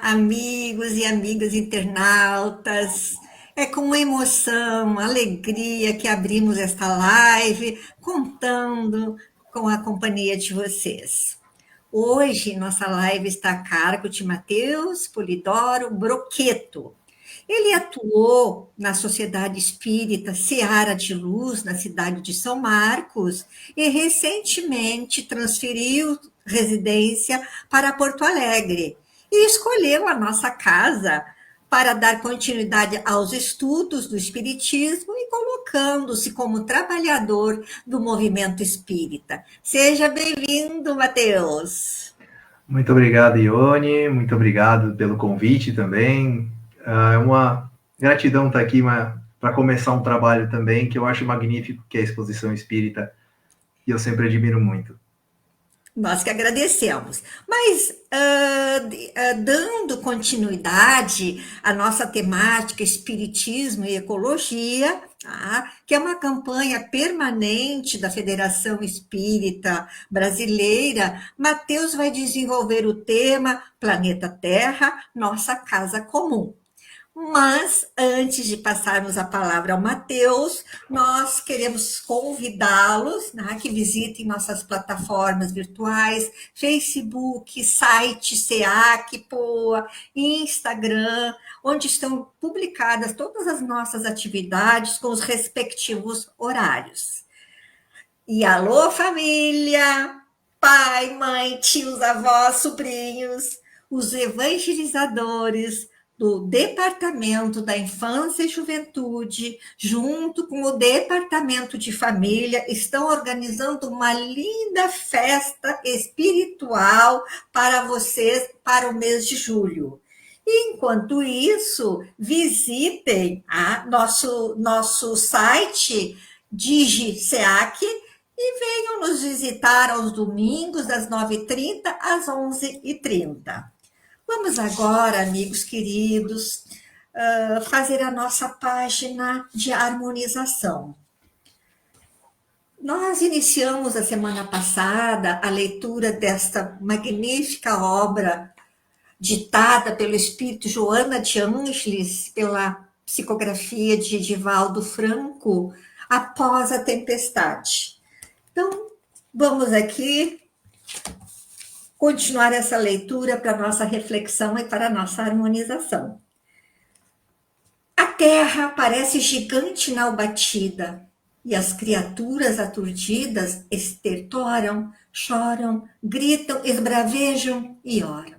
amigos e amigas internautas. É com emoção, alegria que abrimos esta live, contando com a companhia de vocês. Hoje, nossa live está a cargo de Mateus Polidoro Broqueto. Ele atuou na Sociedade Espírita Seara de Luz, na cidade de São Marcos, e recentemente transferiu residência para Porto Alegre e escolheu a nossa casa para dar continuidade aos estudos do Espiritismo e colocando-se como trabalhador do movimento espírita. Seja bem-vindo, Mateus. Muito obrigado, Ione. Muito obrigado pelo convite também. É uma gratidão estar aqui para começar um trabalho também que eu acho magnífico, que é a Exposição Espírita, e eu sempre admiro muito. Nós que agradecemos. Mas, dando continuidade à nossa temática Espiritismo e Ecologia, tá? Que é uma campanha permanente da Federação Espírita Brasileira, Mateus vai desenvolver o tema Planeta Terra, Nossa Casa Comum. Mas, antes de passarmos a palavra ao Mateus, nós queremos convidá-los, né, que visitem nossas plataformas virtuais, Facebook, site SEAC, POA, Instagram, onde estão publicadas todas as nossas atividades com os respectivos horários. E alô, família! Pai, mãe, tios, avós, sobrinhos, os evangelizadores do Departamento da Infância e Juventude, junto com o Departamento de Família, estão organizando uma linda festa espiritual para vocês para o mês de julho. Enquanto isso, visitem nosso site DigiSeac e venham nos visitar aos domingos, das 9h30 às 11h30. Vamos agora, amigos queridos, fazer a nossa página de harmonização. Nós iniciamos a semana passada a leitura desta magnífica obra ditada pelo espírito Joana de Ângeles, pela psicografia de Divaldo Franco, Após a Tempestade. Então, vamos aqui continuar essa leitura para a nossa reflexão e para a nossa harmonização. A terra parece gigante na batida, e as criaturas aturdidas estertoram, choram, gritam, esbravejam e oram.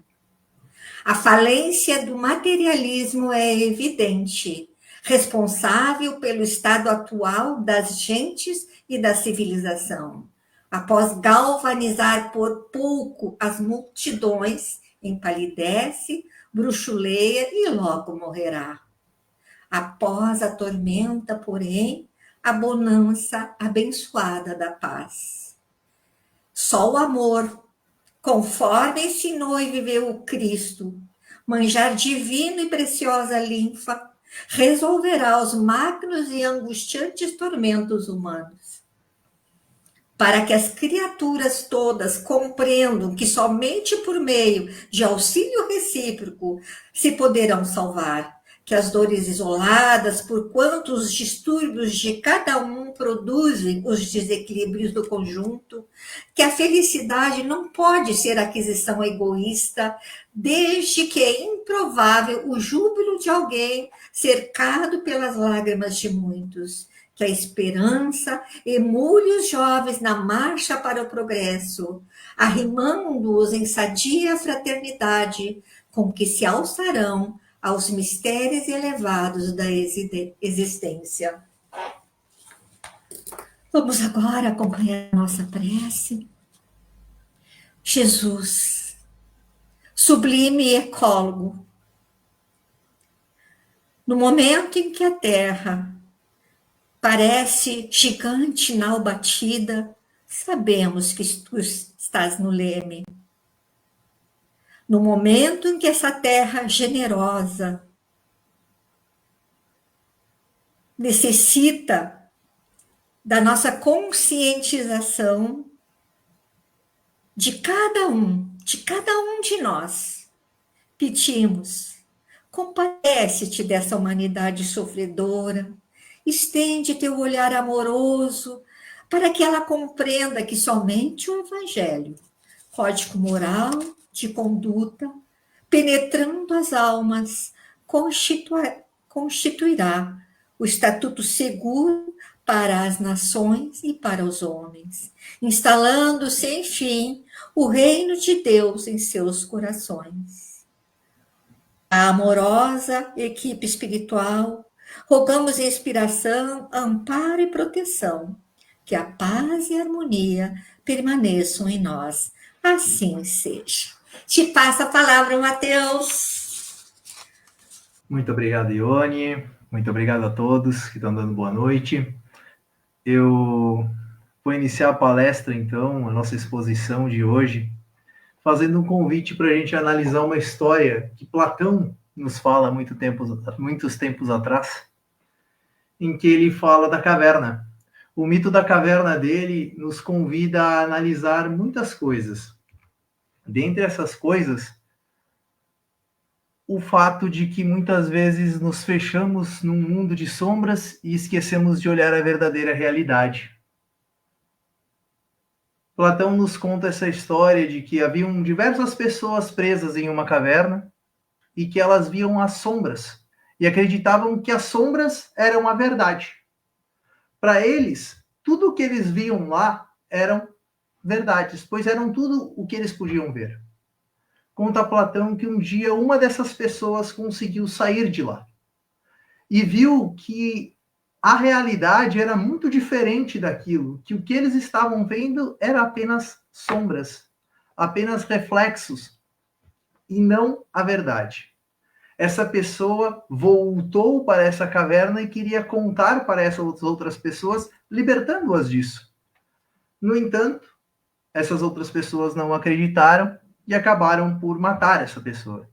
A falência do materialismo é evidente, responsável pelo estado atual das gentes e da civilização. Após galvanizar por pouco as multidões, empalidece, bruxuleia e logo morrerá. Após a tormenta, porém, a bonança abençoada da paz. Só o amor, conforme ensinou e viveu o Cristo, manjar divino e preciosa linfa, resolverá os magnos e angustiantes tormentos humanos. Para que as criaturas todas compreendam que somente por meio de auxílio recíproco se poderão salvar, que as dores isoladas, por quanto os distúrbios de cada um produzem os desequilíbrios do conjunto, que a felicidade não pode ser aquisição egoísta, desde que é improvável o júbilo de alguém cercado pelas lágrimas de muitos, que a esperança emule os jovens na marcha para o progresso, arrimando-os em sadia fraternidade, com que se alçarão aos mistérios elevados da existência. Vamos agora acompanhar a nossa prece. Jesus, sublime ecólogo, no momento em que a Terra parece gigante na batida, sabemos que tu estás no leme. No momento em que essa terra generosa necessita da nossa conscientização de cada um de nós, Pedimos, compadece-te dessa humanidade sofredora, estende teu olhar amoroso para que ela compreenda que somente o Evangelho, código moral de conduta, penetrando as almas, constituirá o estatuto seguro para as nações e para os homens, instalando-se, enfim, o reino de Deus em seus corações. A amorosa equipe espiritual, rogamos inspiração, amparo e proteção, que a paz e a harmonia permaneçam em nós. Assim seja. Te passo a palavra, Mateus. Muito obrigado, Ione. Muito obrigado a todos que estão dando boa noite. Eu vou iniciar a palestra, então, a nossa exposição de hoje, fazendo um convite para a gente analisar uma história que Platão nos fala muitos tempos atrás, em que ele fala da caverna. O mito da caverna dele nos convida a analisar muitas coisas. Dentre essas coisas, o fato de que muitas vezes nos fechamos num mundo de sombras e esquecemos de olhar a verdadeira realidade. Platão nos conta essa história de que haviam diversas pessoas presas em uma caverna e que elas viam as sombras e acreditavam que as sombras eram a verdade. Para eles, tudo o que eles viam lá eram verdades, pois eram tudo o que eles podiam ver. Conta Platão que um dia uma dessas pessoas conseguiu sair de lá e viu que a realidade era muito diferente daquilo, que o que eles estavam vendo era apenas sombras, apenas reflexos e não a verdade. Essa pessoa voltou para essa caverna e queria contar para essas outras pessoas, libertando-as disso. No entanto, essas outras pessoas não acreditaram e acabaram por matar essa pessoa.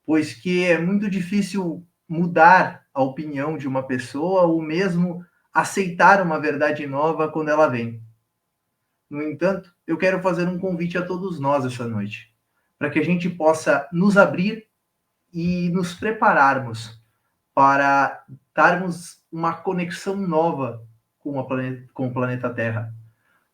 Pois que é muito difícil mudar a opinião de uma pessoa ou mesmo aceitar uma verdade nova quando ela vem. No entanto, eu quero fazer um convite a todos nós essa noite, para que a gente possa nos abrir e nos prepararmos para darmos uma conexão nova com o planeta Terra.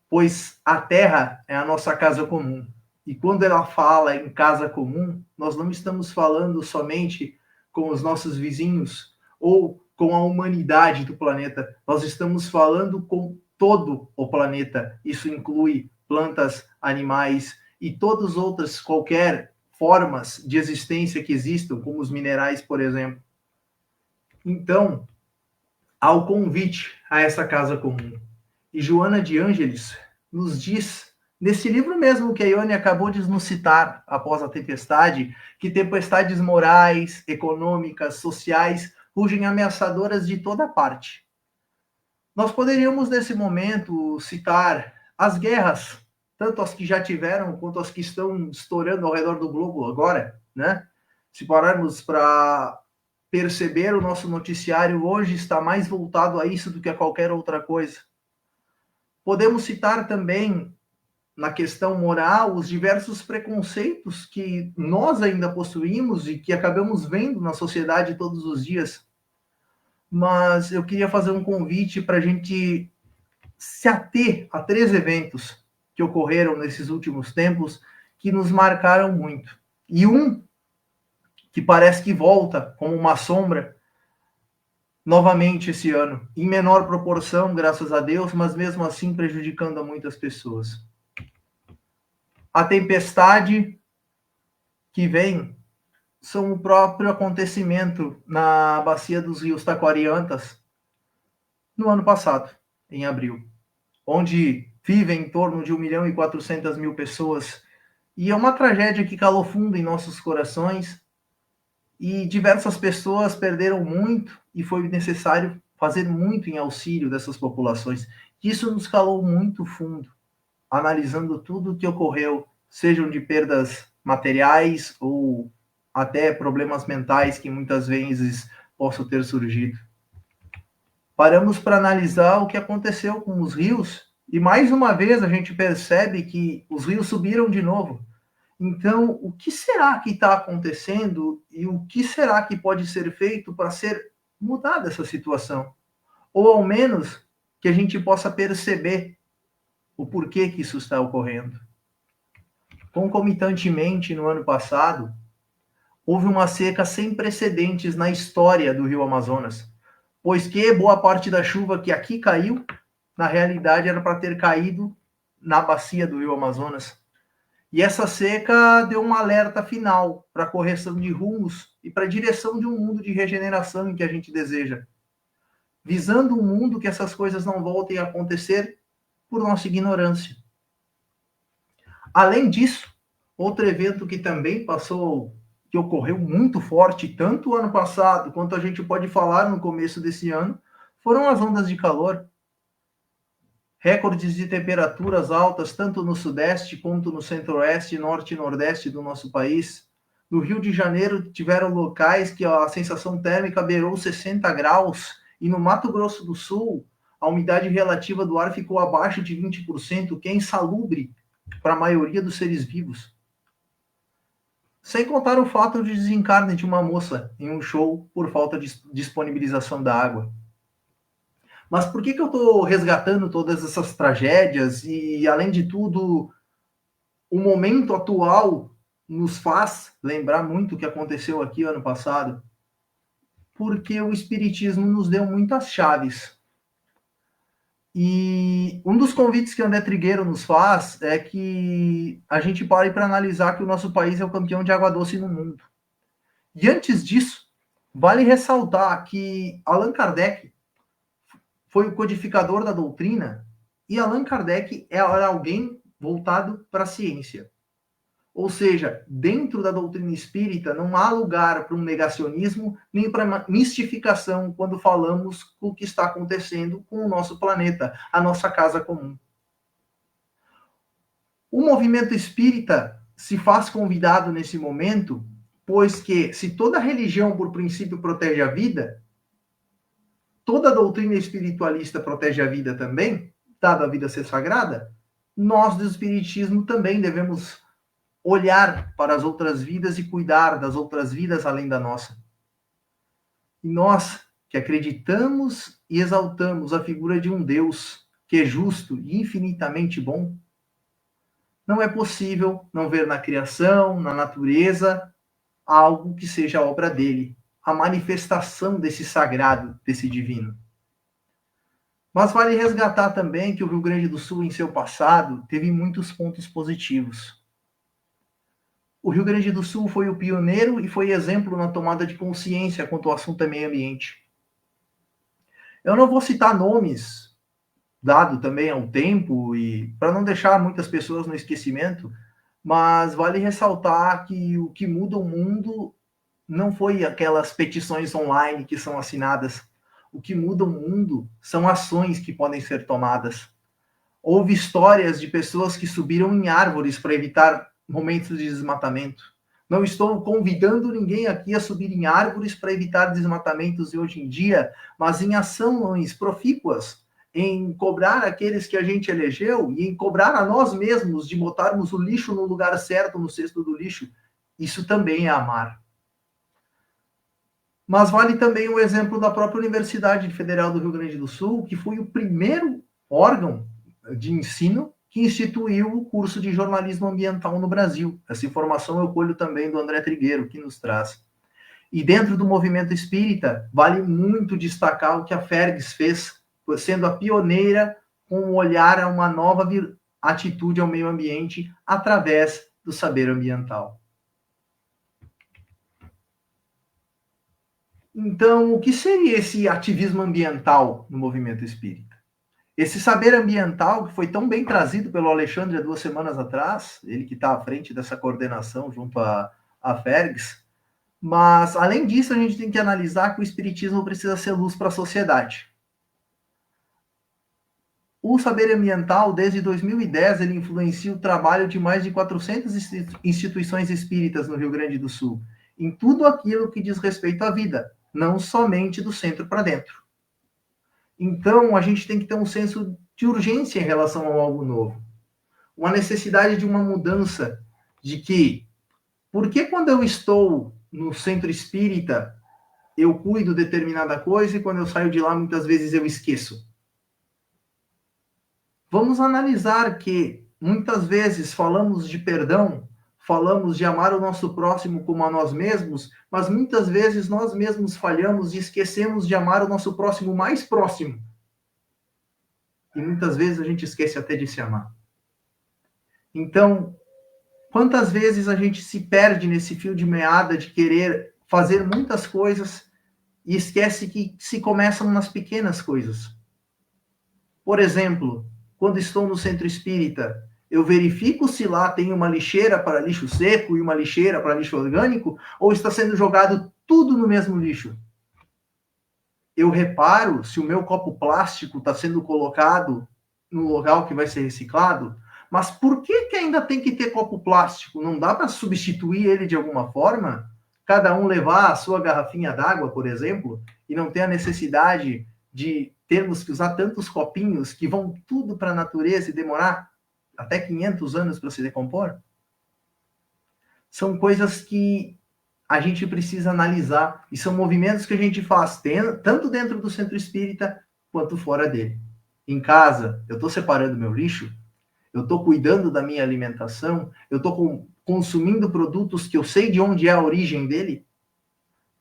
Pois a Terra é a nossa casa comum. E quando ela fala em casa comum, nós não estamos falando somente com os nossos vizinhos ou com a humanidade do planeta. Nós estamos falando com todo o planeta. Isso inclui plantas, animais e todas outras, qualquer formas de existência que existam, como os minerais, por exemplo. Então, há o convite a essa casa comum. E Joana de Ângeles nos diz, nesse livro mesmo que a Ione acabou de nos citar, após a tempestade, que tempestades morais, econômicas, sociais, rugem ameaçadoras de toda parte. Nós poderíamos, nesse momento, citar as guerras, tanto as que já tiveram, quanto as que estão estourando ao redor do globo agora, né? Se pararmos para perceber, o nosso noticiário hoje está mais voltado a isso do que a qualquer outra coisa. Podemos citar também, na questão moral, os diversos preconceitos que nós ainda possuímos e que acabamos vendo na sociedade todos os dias. Mas eu queria fazer um convite para a gente se ater a 3 eventos que ocorreram nesses últimos tempos que nos marcaram muito. E um que parece que volta como uma sombra novamente esse ano, em menor proporção, graças a Deus, mas mesmo assim prejudicando a muitas pessoas. A tempestade que vem são o próprio acontecimento na bacia dos rios Taquariantas no ano passado, em abril, onde vivem em torno de 1.400.000 pessoas, e é uma tragédia que calou fundo em nossos corações, e diversas pessoas perderam muito e foi necessário fazer muito em auxílio dessas populações. Isso nos calou muito fundo, analisando tudo o que ocorreu, sejam de perdas materiais ou até problemas mentais que muitas vezes possam ter surgido. Paramos para analisar o que aconteceu com os rios e mais uma vez a gente percebe que os rios subiram de novo. Então, o que será que está acontecendo e o que será que pode ser feito para ser mudada essa situação? Ou ao menos que a gente possa perceber o porquê que isso está ocorrendo. Concomitantemente, no ano passado, houve uma seca sem precedentes na história do Rio Amazonas, pois que boa parte da chuva que aqui caiu, na realidade era para ter caído na bacia do Rio Amazonas. E essa seca deu um alerta final para a correção de rumos e para a direção de um mundo de regeneração em que a gente deseja, visando um mundo que essas coisas não voltem a acontecer por nossa ignorância. Além disso, outro evento que também passou, que ocorreu muito forte, tanto ano passado quanto a gente pode falar no começo desse ano, foram as ondas de calor. Recordes de temperaturas altas, tanto no sudeste quanto no centro-oeste, norte e nordeste do nosso país. No Rio de Janeiro, tiveram locais que a sensação térmica beirou 60 graus, e no Mato Grosso do Sul, a umidade relativa do ar ficou abaixo de 20%, que é insalubre para a maioria dos seres vivos. Sem contar o fato de desencarne de uma moça em um show por falta de disponibilização da água. Mas por que eu estou resgatando todas essas tragédias e, além de tudo, o momento atual nos faz lembrar muito o que aconteceu aqui ano passado? Porque o Espiritismo nos deu muitas chaves. E um dos convites que André Trigueiro nos faz é que a gente pare para analisar que o nosso país é o campeão de água doce no mundo. E antes disso, vale ressaltar que Allan Kardec foi o codificador da doutrina, e Allan Kardec era alguém voltado para a ciência. Ou seja, dentro da doutrina espírita não há lugar para um negacionismo nem para mistificação quando falamos o que está acontecendo com o nosso planeta, a nossa casa comum. O movimento espírita se faz convidado nesse momento, pois que se toda religião por princípio protege a vida, toda doutrina espiritualista protege a vida também, dada a vida ser sagrada, nós do Espiritismo também devemos olhar para as outras vidas e cuidar das outras vidas além da nossa. E nós, que acreditamos e exaltamos a figura de um Deus que é justo e infinitamente bom, não é possível não ver na criação, na natureza, algo que seja obra dele, a manifestação desse sagrado, desse divino. Mas vale resgatar também que o Rio Grande do Sul, em seu passado, teve muitos pontos positivos. O Rio Grande do Sul foi o pioneiro e foi exemplo na tomada de consciência quanto ao assunto é meio ambiente. Eu não vou citar nomes, dado também ao tempo, e para não deixar muitas pessoas no esquecimento, mas vale ressaltar que o que muda o mundo não foi aquelas petições online que são assinadas. O que muda o mundo são ações que podem ser tomadas. Houve histórias de pessoas que subiram em árvores para evitar momentos de desmatamento. Não estou convidando ninguém aqui a subir em árvores para evitar desmatamentos de hoje em dia, mas em ações profícuas, em cobrar aqueles que a gente elegeu e em cobrar a nós mesmos de botarmos o lixo no lugar certo, no cesto do lixo. Isso também é amar. Mas vale também o exemplo da própria Universidade Federal do Rio Grande do Sul, que foi o primeiro órgão de ensino que instituiu o curso de jornalismo ambiental no Brasil. Essa informação eu colho também do André Trigueiro, que nos traz. E dentro do movimento espírita, vale muito destacar o que a Fergs fez, sendo a pioneira com um olhar a uma nova atitude ao meio ambiente através do saber ambiental. Então, o que seria esse ativismo ambiental no movimento espírita? Esse saber ambiental que foi tão bem trazido pelo Alexandre há 2 semanas atrás, ele que está à frente dessa coordenação junto à Fergs, mas, além disso, a gente tem que analisar que o espiritismo precisa ser luz para a sociedade. O saber ambiental, desde 2010, ele influencia o trabalho de mais de 400 instituições espíritas no Rio Grande do Sul, em tudo aquilo que diz respeito à vida, não somente do centro para dentro. Então, a gente tem que ter um senso de urgência em relação ao algo novo. Uma necessidade de uma mudança, de que, por que quando eu estou no centro espírita, eu cuido determinada coisa e quando eu saio de lá, muitas vezes eu esqueço? Vamos analisar que muitas vezes falamos de perdão, falamos de amar o nosso próximo como a nós mesmos, mas muitas vezes nós mesmos falhamos e esquecemos de amar o nosso próximo mais próximo. E muitas vezes a gente esquece até de se amar. Então, quantas vezes a gente se perde nesse fio de meada de querer fazer muitas coisas e esquece que se começam nas pequenas coisas. Por exemplo, quando estou no centro espírita, eu verifico se lá tem uma lixeira para lixo seco e uma lixeira para lixo orgânico, ou está sendo jogado tudo no mesmo lixo. Eu reparo se o meu copo plástico está sendo colocado no local que vai ser reciclado, mas por que ainda tem que ter copo plástico? Não dá para substituir ele de alguma forma? Cada um levar a sua garrafinha d'água, por exemplo, e não ter a necessidade de termos que usar tantos copinhos que vão tudo para a natureza e demorar até 500 anos para se decompor? São coisas que a gente precisa analisar e são movimentos que a gente faz tanto dentro do centro espírita quanto fora dele. Em casa, eu estou separando meu lixo, eu estou cuidando da minha alimentação, eu estou consumindo produtos que eu sei de onde é a origem dele.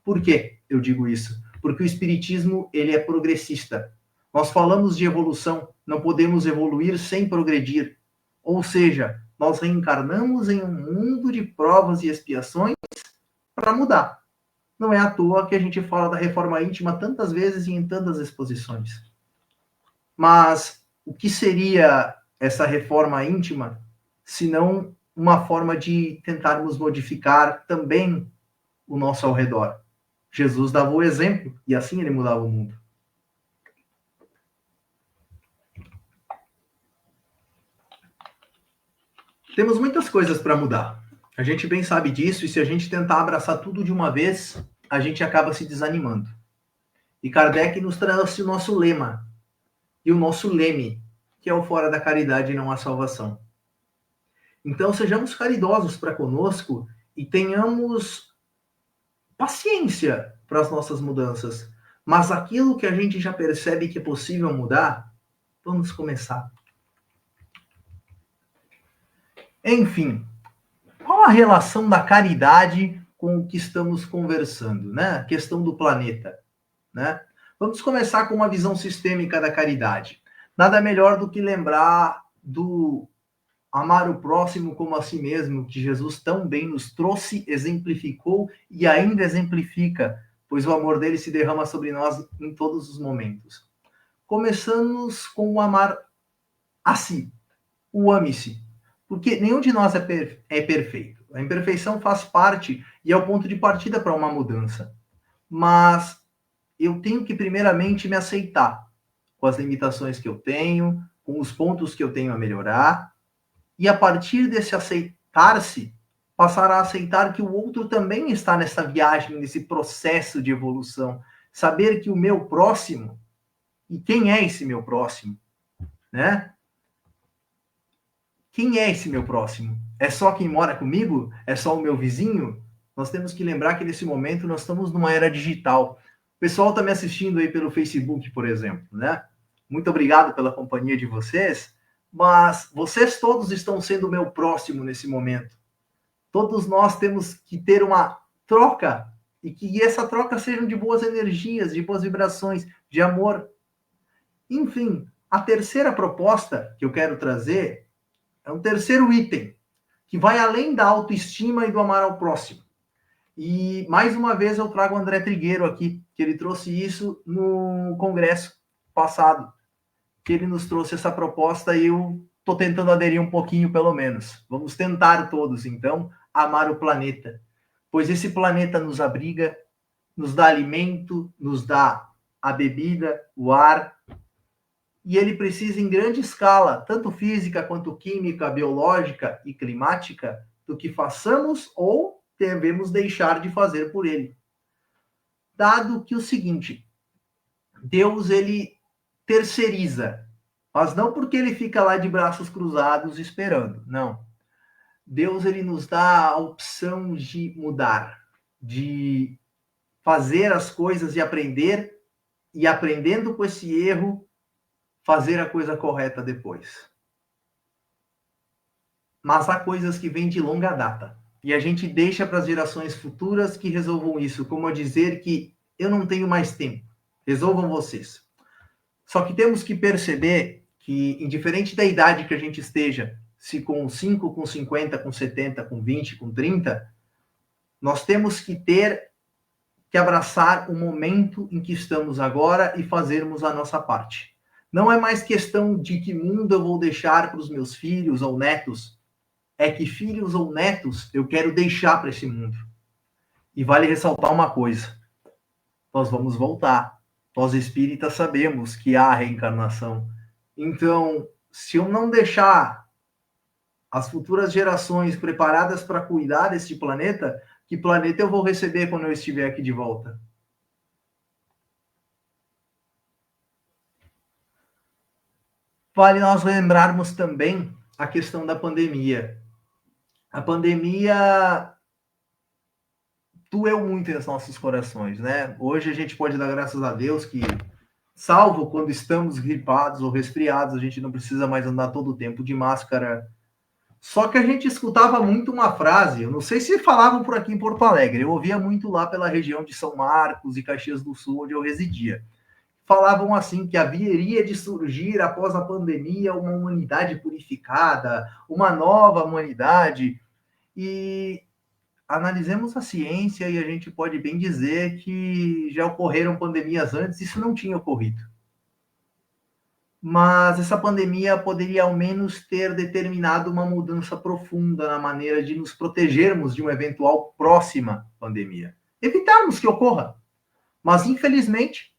Por que eu digo isso? Porque o espiritismo ele é progressista. Nós falamos de evolução, não podemos evoluir sem progredir. Ou seja, nós reencarnamos em um mundo de provas e expiações para mudar. Não é à toa que a gente fala da reforma íntima tantas vezes e em tantas exposições. Mas o que seria essa reforma íntima, se não uma forma de tentarmos modificar também o nosso ao redor? Jesus dava o exemplo e assim ele mudava o mundo. Temos muitas coisas para mudar. A gente bem sabe disso e se a gente tentar abraçar tudo de uma vez, a gente acaba se desanimando. E Kardec nos trouxe o nosso lema e o nosso leme, que é o fora da caridade não há salvação. Então, sejamos caridosos para conosco e tenhamos paciência para as nossas mudanças. Mas aquilo que a gente já percebe que é possível mudar, vamos começar. Enfim, qual a relação da caridade com o que estamos conversando, né? A questão do planeta, né? Vamos começar com uma visão sistêmica da caridade. Nada melhor do que lembrar do amar o próximo como a si mesmo, que Jesus tão bem nos trouxe, exemplificou e ainda exemplifica, pois o amor dele se derrama sobre nós em todos os momentos. Começamos com o amar a si, o ame-se, porque nenhum de nós é perfeito. A imperfeição faz parte e é o ponto de partida para uma mudança. Mas eu tenho que primeiramente me aceitar com as limitações que eu tenho, com os pontos que eu tenho a melhorar, e a partir desse aceitar-se, passar a aceitar que o outro também está nessa viagem, nesse processo de evolução. Saber que o meu próximo, e quem é esse meu próximo, né? Quem é esse meu próximo? É só quem mora comigo? É só o meu vizinho? Nós temos que lembrar que nesse momento nós estamos numa era digital. O pessoal está me assistindo aí pelo Facebook, por exemplo, né? Muito obrigado pela companhia de vocês, mas vocês todos estão sendo o meu próximo nesse momento. Todos nós temos que ter uma troca e que essa troca seja de boas energias, de boas vibrações, de amor. Enfim, a terceira proposta que eu quero trazer é um terceiro item, que vai além da autoestima e do amar ao próximo. E, mais uma vez, eu trago o André Trigueiro aqui, que ele trouxe isso no congresso passado, que ele nos trouxe essa proposta e eu estou tentando aderir um pouquinho, pelo menos. Vamos tentar todos, então, amar o planeta, pois esse planeta nos abriga, nos dá alimento, nos dá a bebida, o ar, e ele precisa em grande escala, tanto física quanto química, biológica e climática, do que façamos ou devemos deixar de fazer por ele. Dado que o seguinte, Deus ele terceiriza, mas não porque ele fica lá de braços cruzados esperando, não. Deus ele nos dá a opção de mudar, de fazer as coisas e aprender, e aprendendo com esse erro, fazer a coisa correta depois. Mas há coisas que vêm de longa data. E a gente deixa para as gerações futuras que resolvam isso, como a dizer que eu não tenho mais tempo, resolvam vocês. Só que temos que perceber que, indiferente da idade que a gente esteja, se com 5, com 50, com 70, com 20, com 30, nós temos que ter que abraçar o momento em que estamos agora e fazermos a nossa parte. Não é mais questão de que mundo eu vou deixar para os meus filhos ou netos, é que filhos ou netos eu quero deixar para esse mundo. E vale ressaltar uma coisa: nós vamos voltar. Nós espíritas sabemos que há reencarnação. Então, se eu não deixar as futuras gerações preparadas para cuidar deste planeta, que planeta eu vou receber quando eu estiver aqui de volta? Vale nós lembrarmos também a questão da pandemia. A pandemia doeu muito em nossos corações, né? Hoje a gente pode dar graças a Deus que, salvo quando estamos gripados ou resfriados, a gente não precisa mais andar todo o tempo de máscara. Só que a gente escutava muito uma frase, eu não sei se falavam por aqui em Porto Alegre, eu ouvia muito lá pela região de São Marcos e Caxias do Sul, onde eu residia. Falavam assim que haveria de surgir após a pandemia uma humanidade purificada, uma nova humanidade. E analisemos a ciência e a gente pode bem dizer que já ocorreram pandemias antes, isso não tinha ocorrido. Mas essa pandemia poderia ao menos ter determinado uma mudança profunda na maneira de nos protegermos de uma eventual próxima pandemia. Evitarmos que ocorra. Mas, infelizmente,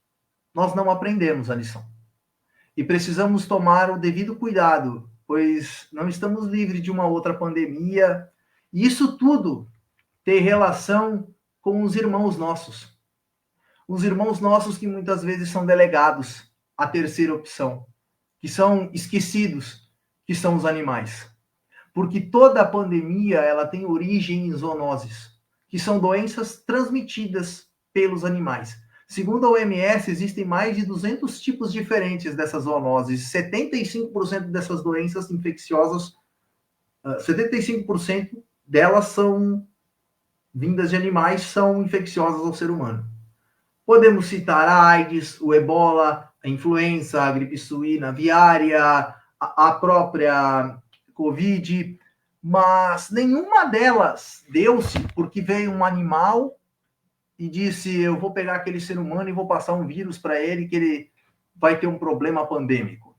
nós não aprendemos a lição. E precisamos tomar o devido cuidado, pois não estamos livres de uma outra pandemia. E isso tudo tem relação com os irmãos nossos. Os irmãos nossos que muitas vezes são delegados à terceira opção, que são esquecidos, que são os animais. Porque toda a pandemia ela tem origem em zoonoses, que são doenças transmitidas pelos animais. Segundo a OMS, existem mais de 200 tipos diferentes dessas zoonoses. 75% dessas doenças infecciosas, 75% delas são vindas de animais, são infecciosas ao ser humano. Podemos citar a AIDS, o ebola, a influenza, a gripe suína aviária, a própria Covid, mas nenhuma delas deu-se porque veio um animal e disse: eu vou pegar aquele ser humano e vou passar um vírus para ele que ele vai ter um problema pandêmico.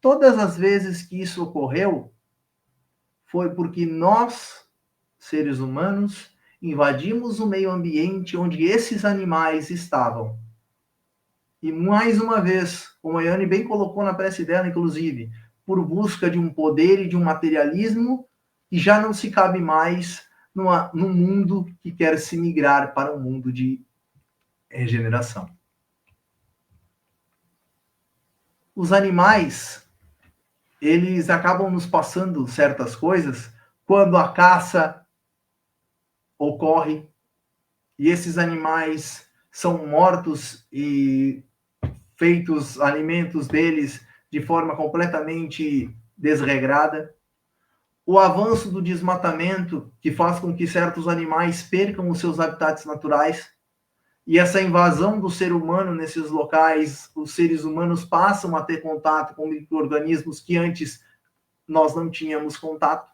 Todas as vezes que isso ocorreu foi porque nós, seres humanos, invadimos o meio ambiente onde esses animais estavam. E mais uma vez, como a Yane bem colocou na prece dela, inclusive, por busca de um poder e de um materialismo que já não se cabe mais num mundo que quer se migrar para um mundo de regeneração. Os animais, eles acabam nos passando certas coisas quando a caça ocorre e esses animais são mortos e feitos alimentos deles de forma completamente desregrada. O avanço do desmatamento, que faz com que certos animais percam os seus habitats naturais, e essa invasão do ser humano nesses locais, os seres humanos passam a ter contato com micro-organismos que antes nós não tínhamos contato.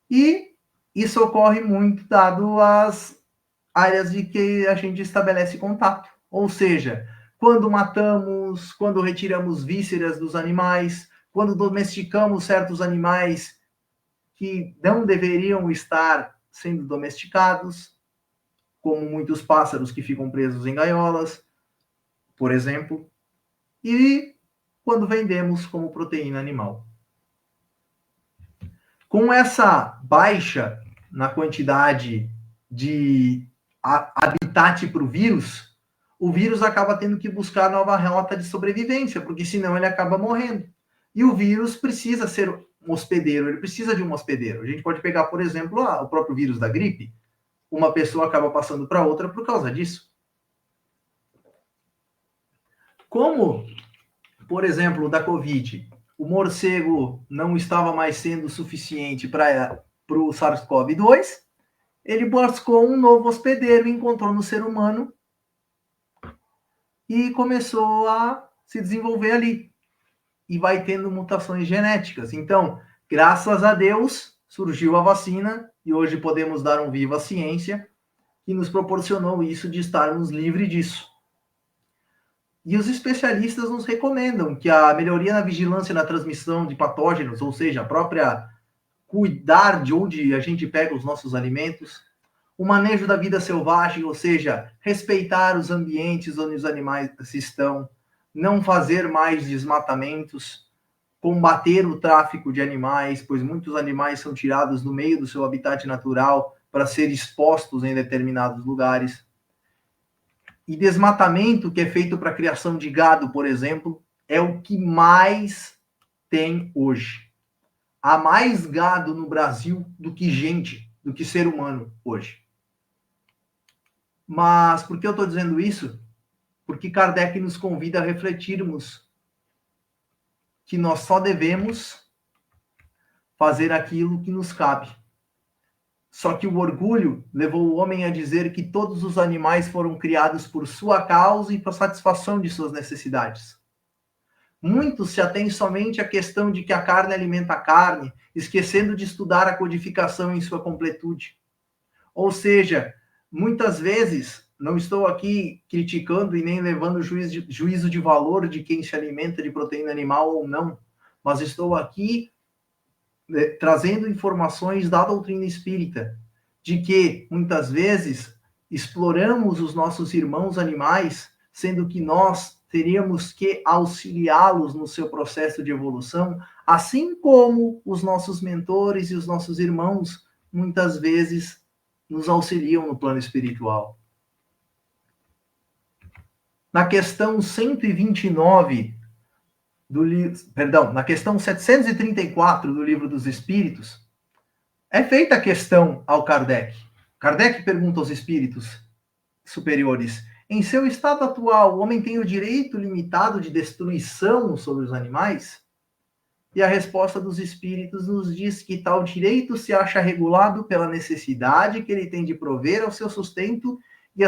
E isso ocorre muito dado as áreas de que a gente estabelece contato. Ou seja, quando matamos, quando retiramos vísceras dos animais, quando domesticamos certos animais que não deveriam estar sendo domesticados, como muitos pássaros que ficam presos em gaiolas, por exemplo, e quando vendemos como proteína animal. Com essa baixa na quantidade de habitat para o vírus acaba tendo que buscar nova rota de sobrevivência, porque senão ele acaba morrendo. E o vírus precisa ser hospedeiro, ele precisa de um hospedeiro. A gente pode pegar, por exemplo, o próprio vírus da gripe. Uma pessoa acaba passando para outra por causa disso. Como, por exemplo, da Covid, o morcego não estava mais sendo suficiente para o SARS-CoV-2, ele buscou um novo hospedeiro, encontrou no ser humano e começou a se desenvolver ali. E vai tendo mutações genéticas. Então, graças a Deus, surgiu a vacina e hoje podemos dar um viva à ciência que nos proporcionou isso de estarmos livres disso. E os especialistas nos recomendam que a melhoria na vigilância na transmissão de patógenos, ou seja, a própria cuidar de onde a gente pega os nossos alimentos, o manejo da vida selvagem, ou seja, respeitar os ambientes onde os animais estão, não fazer mais desmatamentos, combater o tráfico de animais, pois muitos animais são tirados do meio do seu habitat natural para ser expostos em determinados lugares. E desmatamento, que é feito para a criação de gado, por exemplo, é o que mais tem hoje. Há mais gado no Brasil do que gente, do que ser humano hoje. Mas por que eu estou dizendo isso? Porque Kardec nos convida a refletirmos que nós só devemos fazer aquilo que nos cabe. Só que o orgulho levou o homem a dizer que todos os animais foram criados por sua causa e para satisfação de suas necessidades. Muitos se atêm somente à questão de que a carne alimenta a carne, esquecendo de estudar a codificação em sua completude. Ou seja, muitas vezes, não estou aqui criticando e nem levando juízo de valor de quem se alimenta de proteína animal ou não, mas estou aqui trazendo informações da doutrina espírita, de que, muitas vezes, exploramos os nossos irmãos animais, sendo que nós teríamos que auxiliá-los no seu processo de evolução, assim como os nossos mentores e os nossos irmãos, muitas vezes, nos auxiliam no plano espiritual. Na questão 129 na questão 734 do Livro dos Espíritos, é feita a questão ao Kardec. Kardec pergunta aos espíritos superiores: em seu estado atual, o homem tem o direito limitado de destruição sobre os animais? E a resposta dos espíritos nos diz que tal direito se acha regulado pela necessidade que ele tem de prover ao seu sustento e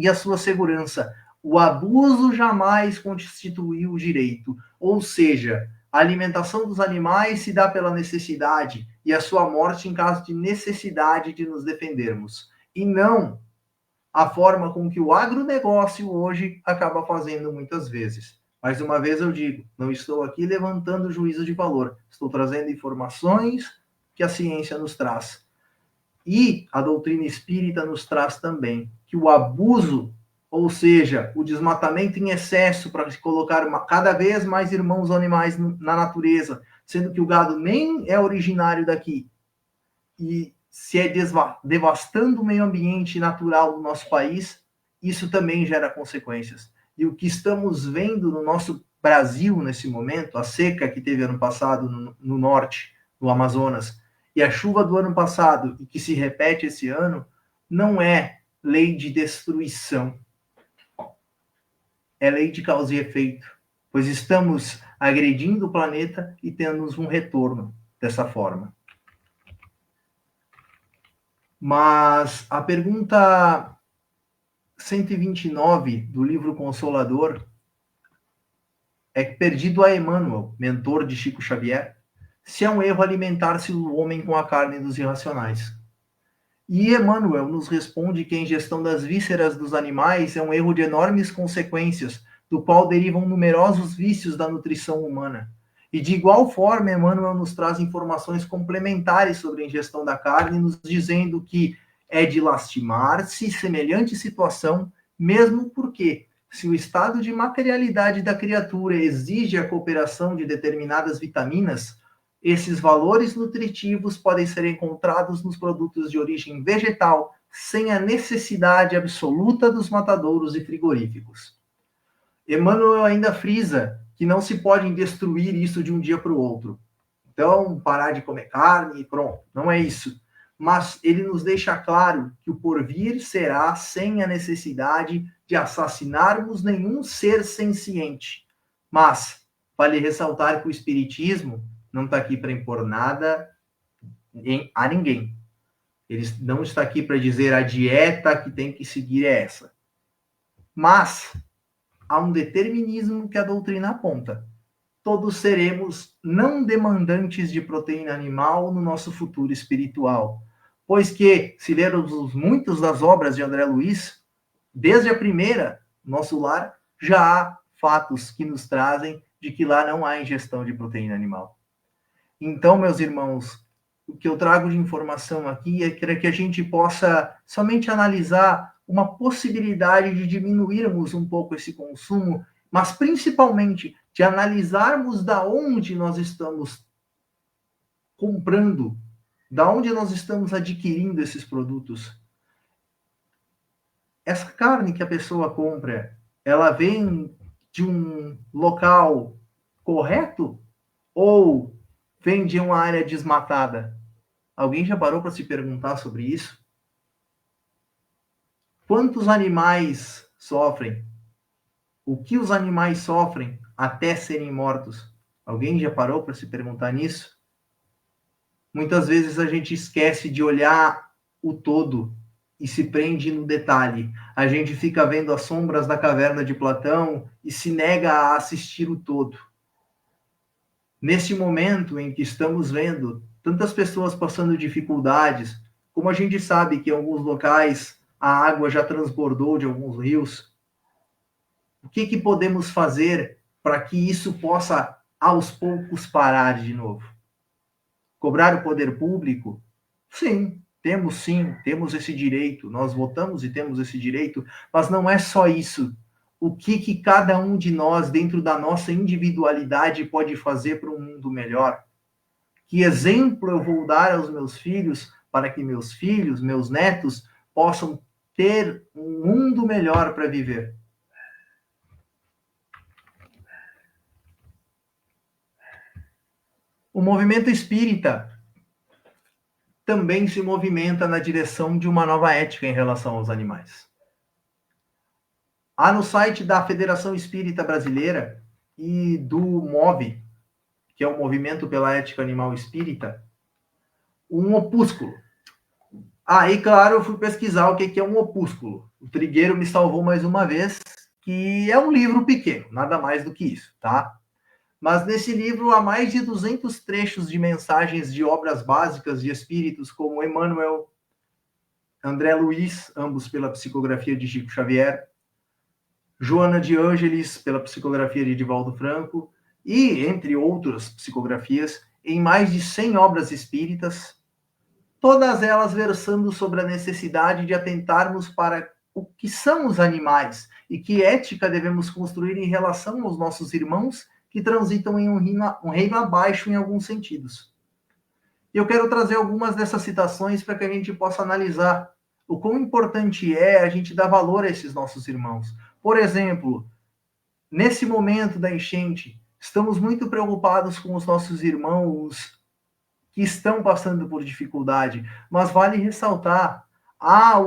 a sua segurança. O abuso jamais constituiu o direito. Ou seja, a alimentação dos animais se dá pela necessidade e a sua morte em caso de necessidade de nos defendermos. E não a forma com que o agronegócio hoje acaba fazendo muitas vezes. Mais uma vez eu digo, não estou aqui levantando juízo de valor, estou trazendo informações que a ciência nos traz. E a doutrina espírita nos traz também que o abuso, ou seja, o desmatamento em excesso para se colocar cada vez mais irmãos animais na natureza, sendo que o gado nem é originário daqui, e se é devastando o meio ambiente natural do nosso país, isso também gera consequências. E o que estamos vendo no nosso Brasil nesse momento, a seca que teve ano passado no norte, no Amazonas, e a chuva do ano passado, e que se repete esse ano, não é lei de destruição. É lei de causa e efeito, pois estamos agredindo o planeta e tendo um retorno dessa forma. Mas a pergunta 129 do livro Consolador é perdido a Emmanuel, mentor de Chico Xavier, se é um erro alimentar-se o homem com a carne dos irracionais. E Emmanuel nos responde que a ingestão das vísceras dos animais é um erro de enormes consequências, do qual derivam numerosos vícios da nutrição humana. E de igual forma, Emmanuel nos traz informações complementares sobre a ingestão da carne, nos dizendo que é de lastimar-se semelhante situação, mesmo porque, se o estado de materialidade da criatura exige a cooperação de determinadas vitaminas, esses valores nutritivos podem ser encontrados nos produtos de origem vegetal, sem a necessidade absoluta dos matadouros e frigoríficos. Emmanuel ainda frisa que não se pode destruir isso de um dia para o outro. então parar de comer carne e pronto. Não é isso. Mas ele nos deixa claro que o porvir será sem a necessidade de assassinarmos nenhum ser senciente. Mas vale ressaltar que o Espiritismo não está aqui para impor nada a ninguém. Ele não está aqui para dizer a dieta que tem que seguir é essa. Mas há um determinismo que a doutrina aponta. Todos seremos não demandantes de proteína animal no nosso futuro espiritual. Pois que, se lermos muitas das obras de André Luiz, desde a primeira, nosso lar, já há fatos que nos trazem de que lá não há ingestão de proteína animal. Então, meus irmãos, o que eu trago de informação aqui é que a gente possa somente analisar uma possibilidade de diminuirmos um pouco esse consumo, mas principalmente de analisarmos da onde nós estamos comprando, da onde nós estamos adquirindo esses produtos. Essa carne que a pessoa compra, ela vem de um local correto ou vem de uma área desmatada? Alguém já parou para se perguntar sobre isso? Quantos animais sofrem? O que os animais sofrem até serem mortos? Alguém já parou para se perguntar nisso? Muitas vezes a gente esquece de olhar o todo e se prende no detalhe. A gente fica vendo as sombras da caverna de Platão e se nega a assistir o todo. Neste momento em que estamos vendo tantas pessoas passando dificuldades, como a gente sabe que em alguns locais a água já transbordou de alguns rios, o que podemos fazer para que isso possa, aos poucos, parar de novo? Cobrar o poder público? Sim, temos esse direito, nós votamos e temos esse direito, mas não é só isso. O que cada um de nós, dentro da nossa individualidade, pode fazer para um mundo melhor? Que exemplo eu vou dar aos meus filhos para que meus filhos, meus netos, possam ter um mundo melhor para viver? O movimento espírita também se movimenta na direção de uma nova ética em relação aos animais. Há no site da Federação Espírita Brasileira e do MOVE, que é o Movimento pela Ética Animal Espírita, um opúsculo. E claro, eu fui pesquisar o que é um opúsculo. O Trigueiro me salvou mais uma vez, que é um livro pequeno, nada mais do que isso, tá? Mas nesse livro há mais de 200 trechos de mensagens de obras básicas de espíritos como Emmanuel, André Luiz, ambos pela psicografia de Chico Xavier, Joana de Ângeles, pela psicografia de Divaldo Franco, e, entre outras psicografias, em mais de 100 obras espíritas, todas elas versando sobre a necessidade de atentarmos para o que são os animais e que ética devemos construir em relação aos nossos irmãos que transitam em um reino abaixo em alguns sentidos. E eu quero trazer algumas dessas citações para que a gente possa analisar o quão importante é a gente dar valor a esses nossos irmãos. Por exemplo, nesse momento da enchente, estamos muito preocupados com os nossos irmãos que estão passando por dificuldade, mas vale ressaltar,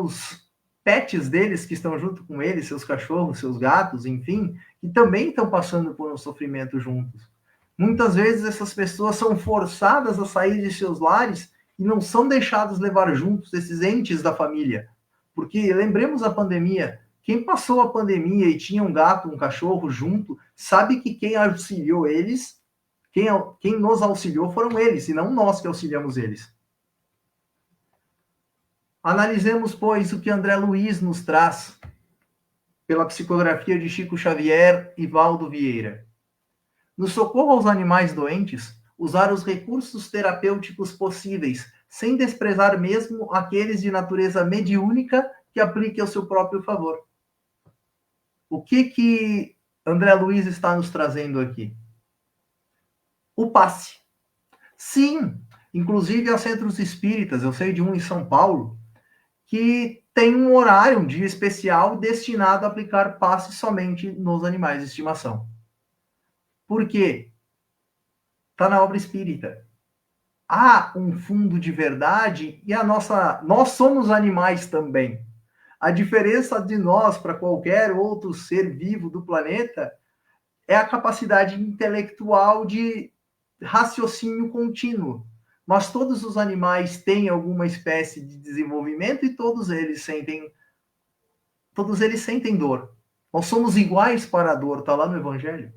os pets deles que estão junto com eles, seus cachorros, seus gatos, enfim, que também estão passando por um sofrimento juntos. Muitas vezes essas pessoas são forçadas a sair de seus lares e não são deixados levar juntos esses entes da família. Porque lembremos a pandemia, quem passou a pandemia e tinha um gato, um cachorro junto, sabe que quem auxiliou eles, quem nos auxiliou foram eles, e não nós que auxiliamos eles. Analisemos, pois, o que André Luiz nos traz pela psicografia de Chico Xavier e Valdo Vieira. No socorro aos animais doentes, usar os recursos terapêuticos possíveis, sem desprezar mesmo aqueles de natureza mediúnica que aplique ao seu próprio favor. O que André Luiz está nos trazendo aqui? O passe. Sim, inclusive há centros espíritas, eu sei de um em São Paulo, que tem um horário, um dia especial destinado a aplicar passe somente nos animais de estimação. Por quê? Está na obra espírita. há um fundo de verdade e nós somos animais também. A diferença de nós para qualquer outro ser vivo do planeta é a capacidade intelectual de raciocínio contínuo. Mas todos os animais têm alguma espécie de desenvolvimento e todos eles sentem dor. Nós somos iguais para a dor, está lá no Evangelho.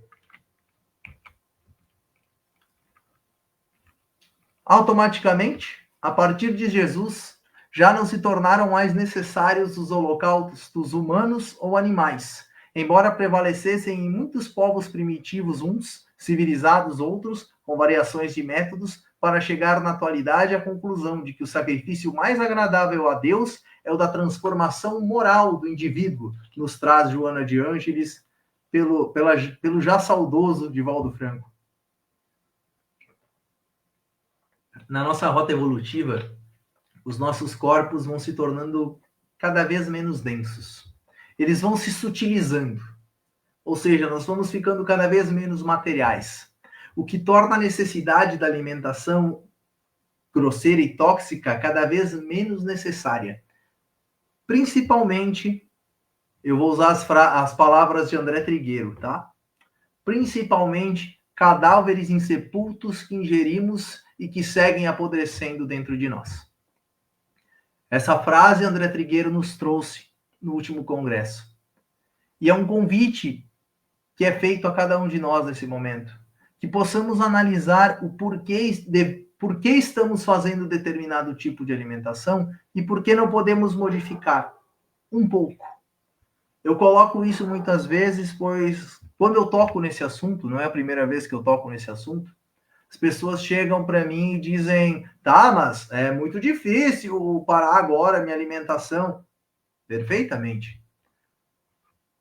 Automaticamente, a partir de Jesus, já não se tornaram mais necessários os holocaustos humanos ou animais, embora prevalecessem em muitos povos primitivos uns, civilizados outros, com variações de métodos, para chegar na atualidade à conclusão de que o sacrifício mais agradável a Deus é o da transformação moral do indivíduo, que nos traz Joana de Ângeles pelo já saudoso Divaldo Franco. Na nossa rota evolutiva, os nossos corpos vão se tornando cada vez menos densos. Eles vão se sutilizando. Ou seja, nós vamos ficando cada vez menos materiais. O que torna a necessidade da alimentação grosseira e tóxica cada vez menos necessária. Principalmente, eu vou usar as palavras de André Trigueiro, tá? Principalmente, cadáveres insepultos que ingerimos e que seguem apodrecendo dentro de nós. Essa frase André Trigueiro nos trouxe no último congresso. E é um convite que é feito a cada um de nós nesse momento. Que possamos analisar o por que estamos fazendo determinado tipo de alimentação e por que não podemos modificar um pouco. Eu coloco isso muitas vezes, pois quando eu toco nesse assunto, não é a primeira vez que eu toco nesse assunto, as pessoas chegam para mim e dizem, tá, mas é muito difícil parar agora a minha alimentação. Perfeitamente.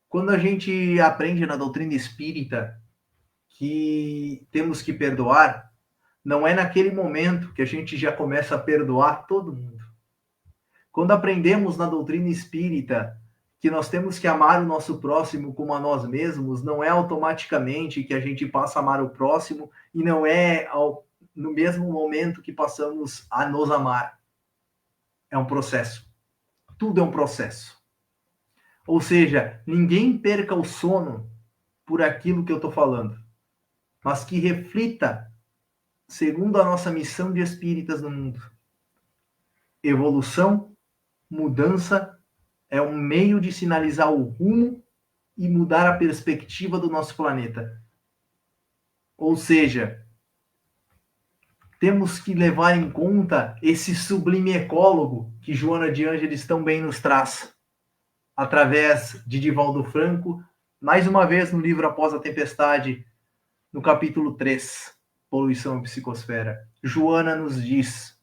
Quando a gente aprende na doutrina espírita que temos que perdoar, não é naquele momento que a gente já começa a perdoar todo mundo. Quando aprendemos na doutrina espírita que nós temos que amar o nosso próximo como a nós mesmos, não é automaticamente que a gente passa a amar o próximo e não é no mesmo momento que passamos a nos amar. É um processo. Tudo é um processo. Ou seja, ninguém perca o sono por aquilo que eu estou falando, mas que reflita segundo a nossa missão de espíritas no mundo. Evolução, mudança, é um meio de sinalizar o rumo e mudar a perspectiva do nosso planeta. Ou seja, temos que levar em conta esse sublime ecólogo que Joana de Ângeles tão bem nos traz, através de Divaldo Franco, mais uma vez no livro Após a Tempestade, no capítulo 3, Poluição e Psicosfera. Joana nos diz: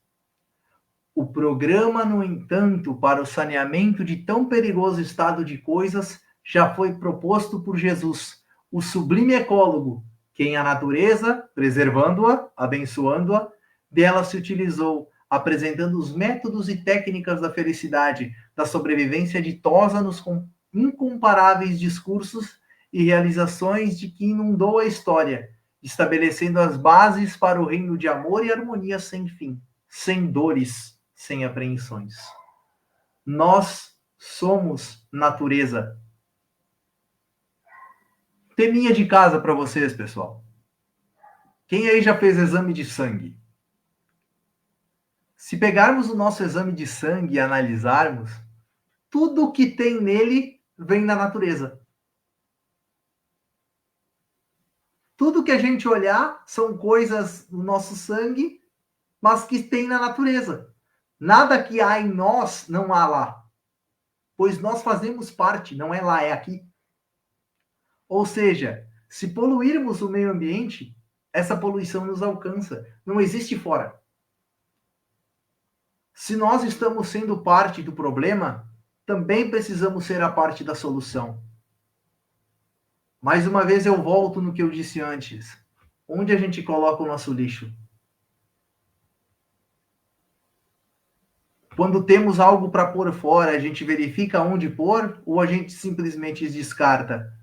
o programa, no entanto, para o saneamento de tão perigoso estado de coisas já foi proposto por Jesus, o sublime ecólogo, que em a natureza, preservando-a, abençoando-a, dela se utilizou, apresentando os métodos e técnicas da felicidade, da sobrevivência ditosa nos incomparáveis discursos e realizações de que inundou a história, estabelecendo as bases para o reino de amor e harmonia sem fim, sem dores, sem apreensões. Nós somos natureza. Teminha de casa para vocês, pessoal. Quem aí já fez exame de sangue? Se pegarmos o nosso exame de sangue e analisarmos, tudo o que tem nele vem da natureza. Tudo que a gente olhar são coisas do nosso sangue, mas que tem na natureza. Nada que há em nós não há lá. Pois nós fazemos parte, não é lá, é aqui. Ou seja, se poluirmos o meio ambiente, essa poluição nos alcança. Não existe fora. Se nós estamos sendo parte do problema, também precisamos ser a parte da solução. Mais uma vez eu volto no que eu disse antes. Onde a gente coloca o nosso lixo? Quando temos algo para pôr fora, a gente verifica onde pôr ou a gente simplesmente descarta?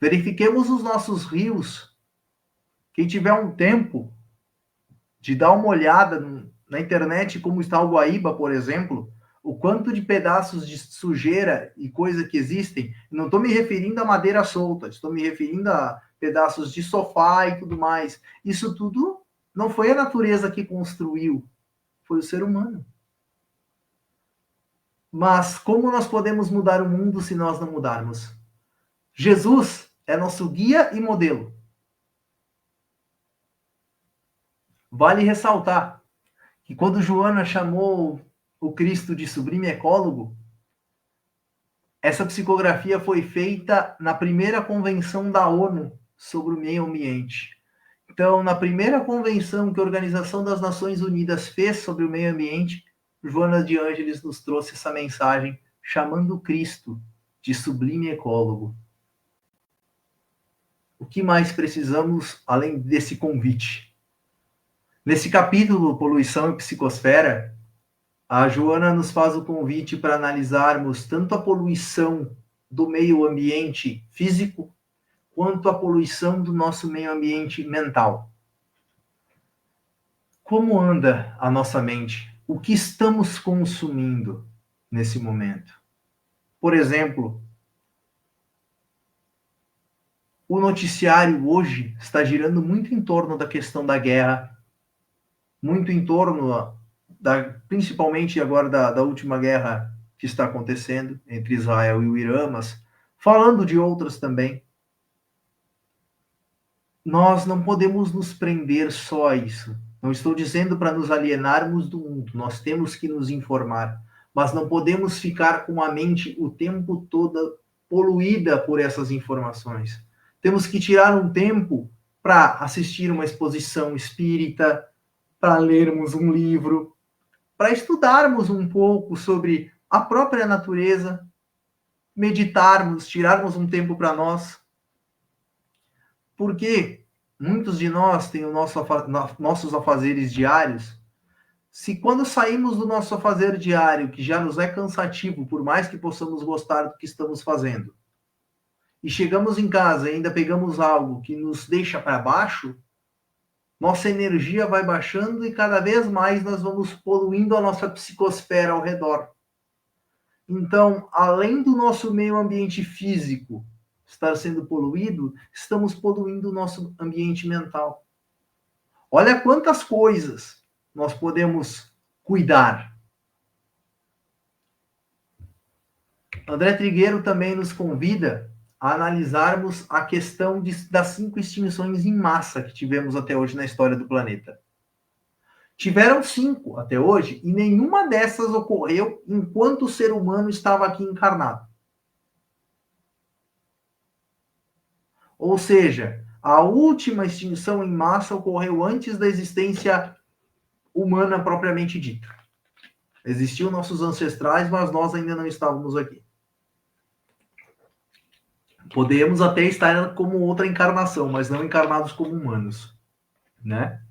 Verifiquemos os nossos rios. Quem tiver um tempo, de dar uma olhada na internet como está o Guaíba, por exemplo, o quanto de pedaços de sujeira e coisa que existem. Não estou me referindo a madeira solta, estou me referindo a pedaços de sofá e tudo mais. Isso tudo não foi a natureza que construiu, foi o ser humano. Mas como nós podemos mudar o mundo se nós não mudarmos? Jesus é nosso guia e modelo. Vale ressaltar que quando Joana chamou o Cristo de sublime ecólogo, essa psicografia foi feita na primeira convenção da ONU sobre o meio ambiente. Então, na primeira convenção que a Organização das Nações Unidas fez sobre o meio ambiente, Joana de Ângeles nos trouxe essa mensagem, chamando Cristo de sublime ecólogo. O que mais precisamos além desse convite? Nesse capítulo, Poluição e Psicosfera, a Joana nos faz o convite para analisarmos tanto a poluição do meio ambiente físico, quanto a poluição do nosso meio ambiente mental. Como anda a nossa mente? O que estamos consumindo nesse momento? Por exemplo, o noticiário hoje está girando muito em torno da questão da guerra, muito em torno principalmente agora da última guerra que está acontecendo entre Israel e o Irã, mas falando de outras também. Nós não podemos nos prender só a isso. Não estou dizendo para nos alienarmos do mundo, nós temos que nos informar, mas não podemos ficar com a mente o tempo todo poluída por essas informações. Temos que tirar um tempo para assistir uma exposição espírita, para lermos um livro, para estudarmos um pouco sobre a própria natureza, meditarmos, tirarmos um tempo para nós. Porque muitos de nós têm nossos afazeres diários. Se quando saímos do nosso afazer diário, que já nos é cansativo, por mais que possamos gostar do que estamos fazendo, e chegamos em casa e ainda pegamos algo que nos deixa para baixo, nossa energia vai baixando e cada vez mais nós vamos poluindo a nossa psicosfera ao redor. Então, além do nosso meio ambiente físico estar sendo poluído, estamos poluindo o nosso ambiente mental. Olha quantas coisas nós podemos cuidar. André Trigueiro também nos convida a analisarmos a questão das 5 extinções em massa que tivemos até hoje na história do planeta. Tiveram 5 até hoje e nenhuma dessas ocorreu enquanto o ser humano estava aqui encarnado. Ou seja, a última extinção em massa ocorreu antes da existência humana propriamente dita. Existiam nossos ancestrais, mas nós ainda não estávamos aqui. Podemos até estar como outra encarnação, mas não encarnados como humanos, né?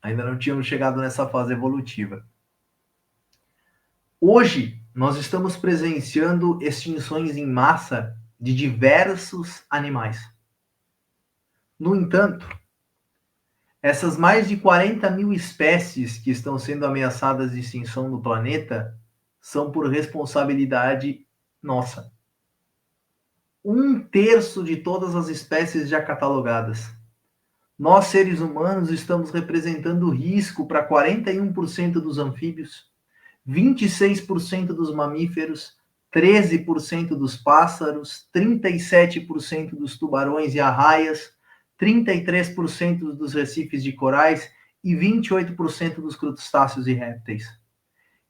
Ainda não tínhamos chegado nessa fase evolutiva. Hoje, nós estamos presenciando extinções em massa de diversos animais. No entanto, essas mais de 40 mil espécies que estão sendo ameaçadas de extinção no planeta são por responsabilidade nossa. 1/3 de todas as espécies já catalogadas. Nós, seres humanos, estamos representando risco para 41% dos anfíbios, 26% dos mamíferos, 13% dos pássaros, 37% dos tubarões e arraias, 33% dos recifes de corais e 28% dos crustáceos e répteis.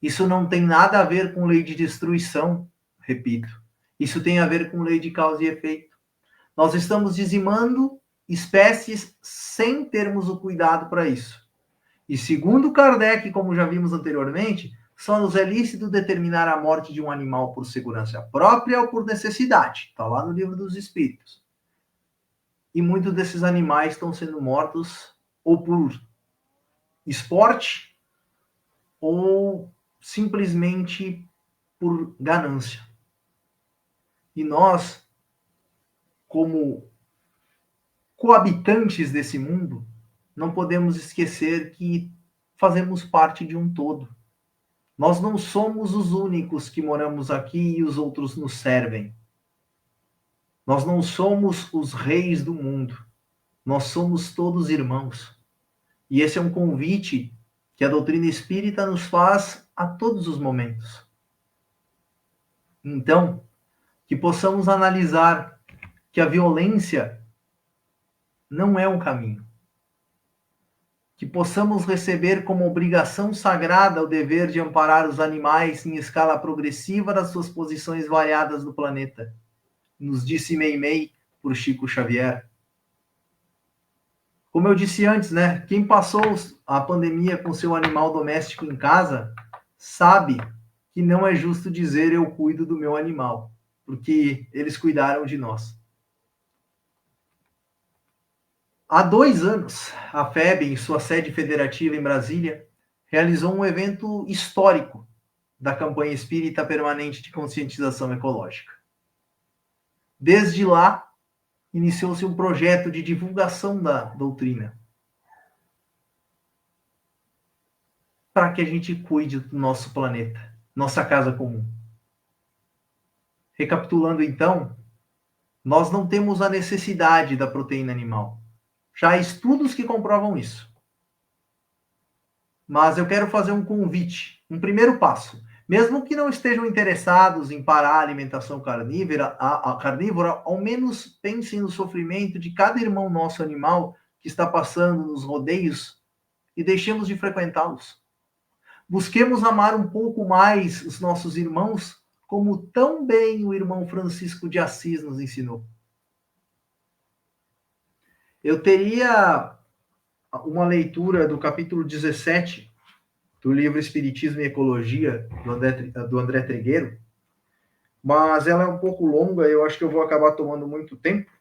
Isso não tem nada a ver com lei de destruição, repito. Isso tem a ver com lei de causa e efeito. Nós estamos dizimando espécies sem termos o cuidado para isso. E segundo Kardec, como já vimos anteriormente, só nos é lícito determinar a morte de um animal por segurança própria ou por necessidade. Está lá no Livro dos Espíritos. E muitos desses animais estão sendo mortos ou por esporte ou simplesmente por ganância. E nós, como coabitantes desse mundo, não podemos esquecer que fazemos parte de um todo. Nós não somos os únicos que moramos aqui e os outros nos servem. Nós não somos os reis do mundo. Nós somos todos irmãos. E esse é um convite que a doutrina espírita nos faz a todos os momentos. Então, que possamos analisar que a violência não é um caminho. Que possamos receber como obrigação sagrada o dever de amparar os animais em escala progressiva das suas posições variadas no planeta. Nos disse Meimei por Chico Xavier. Como eu disse antes, né? Quem passou a pandemia com seu animal doméstico em casa sabe que não é justo dizer eu cuido do meu animal, porque eles cuidaram de nós. Há 2 anos, a FEB, em sua sede federativa em Brasília, realizou um evento histórico da campanha espírita permanente de conscientização ecológica. Desde lá, iniciou-se um projeto de divulgação da doutrina, para que a gente cuide do nosso planeta, nossa casa comum. Recapitulando então, nós não temos a necessidade da proteína animal. Já há estudos que comprovam isso. Mas eu quero fazer um convite, um primeiro passo. Mesmo que não estejam interessados em parar a alimentação carnívora, ao menos pensem no sofrimento de cada irmão nosso animal que está passando nos rodeios e deixemos de frequentá-los. Busquemos amar um pouco mais os nossos irmãos, como tão bem o irmão Francisco de Assis nos ensinou. Eu teria uma leitura do capítulo 17 do livro Espiritismo e Ecologia, do André Trigueiro, mas ela é um pouco longa e eu acho que eu vou acabar tomando muito tempo.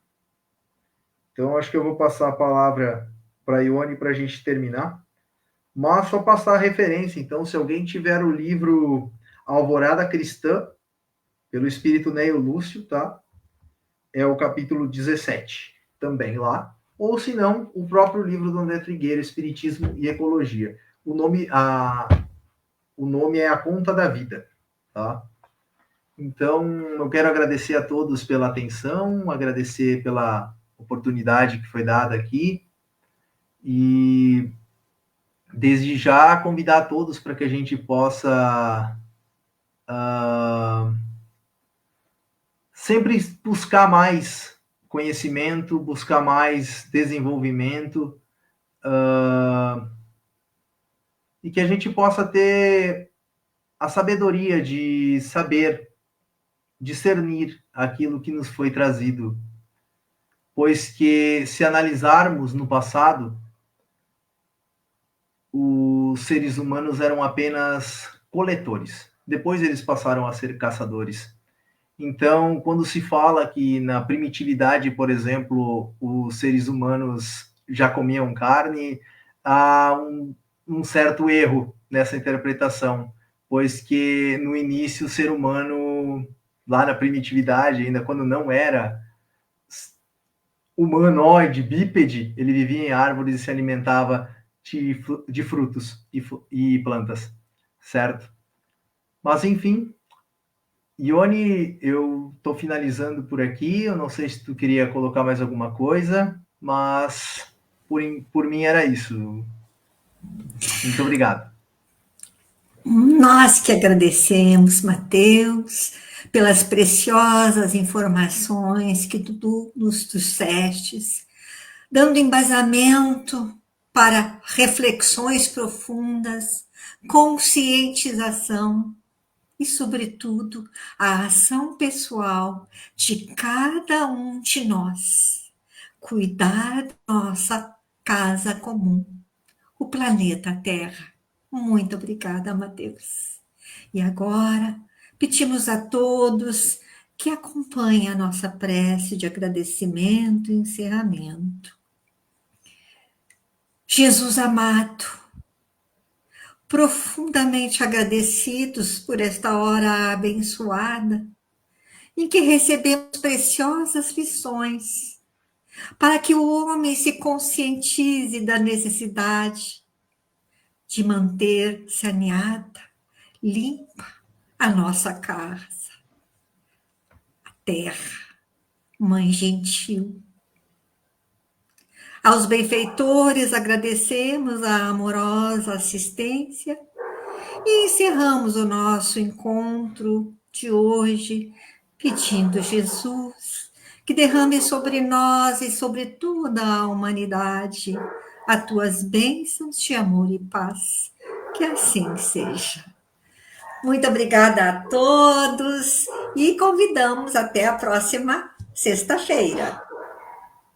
Então, acho que eu vou passar a palavra para a Ione para a gente terminar. Mas só passar a referência. Então, se alguém tiver o livro Alvorada Cristã, pelo Espírito Neio Lúcio, tá? É o capítulo 17, também lá. Ou, se não, o próprio livro do André Trigueiro, Espiritismo e Ecologia. O nome é A Conta da Vida, tá? Então, eu quero agradecer a todos pela atenção, agradecer pela oportunidade que foi dada aqui e desde já convidar a todos para que a gente possa sempre buscar mais conhecimento, buscar mais desenvolvimento, e que a gente possa ter a sabedoria de saber discernir aquilo que nos foi trazido. Pois que, se analisarmos no passado, os seres humanos eram apenas coletores. Depois eles passaram a ser caçadores. Então, quando se fala que na primitividade, por exemplo, os seres humanos já comiam carne, há um certo erro nessa interpretação, pois que no início o ser humano, lá na primitividade, ainda quando não era humanoide, bípede, ele vivia em árvores e se alimentava de frutos e plantas, certo? Mas, enfim, Ione, eu estou finalizando por aqui. Eu não sei se tu queria colocar mais alguma coisa, mas por mim era isso. Muito obrigado. Nós que agradecemos, Mateus, pelas preciosas informações que tu nos trouxestes, dando embasamento para reflexões profundas, conscientização e, sobretudo, a ação pessoal de cada um de nós. Cuidar da nossa casa comum, o planeta Terra. Muito obrigada, Mateus. E agora, pedimos a todos que acompanhem a nossa prece de agradecimento e encerramento. Jesus amado, profundamente agradecidos por esta hora abençoada, em que recebemos preciosas lições para que o homem se conscientize da necessidade de manter saneada, limpa a nossa casa, a terra, Mãe gentil. Aos benfeitores agradecemos a amorosa assistência e encerramos o nosso encontro de hoje pedindo, Jesus, que derrame sobre nós e sobre toda a humanidade as tuas bênçãos de amor e paz. Que assim seja. Muito obrigada a todos e convidamos até a próxima sexta-feira.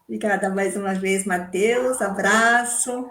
Obrigada mais uma vez, Matheus. Abraço.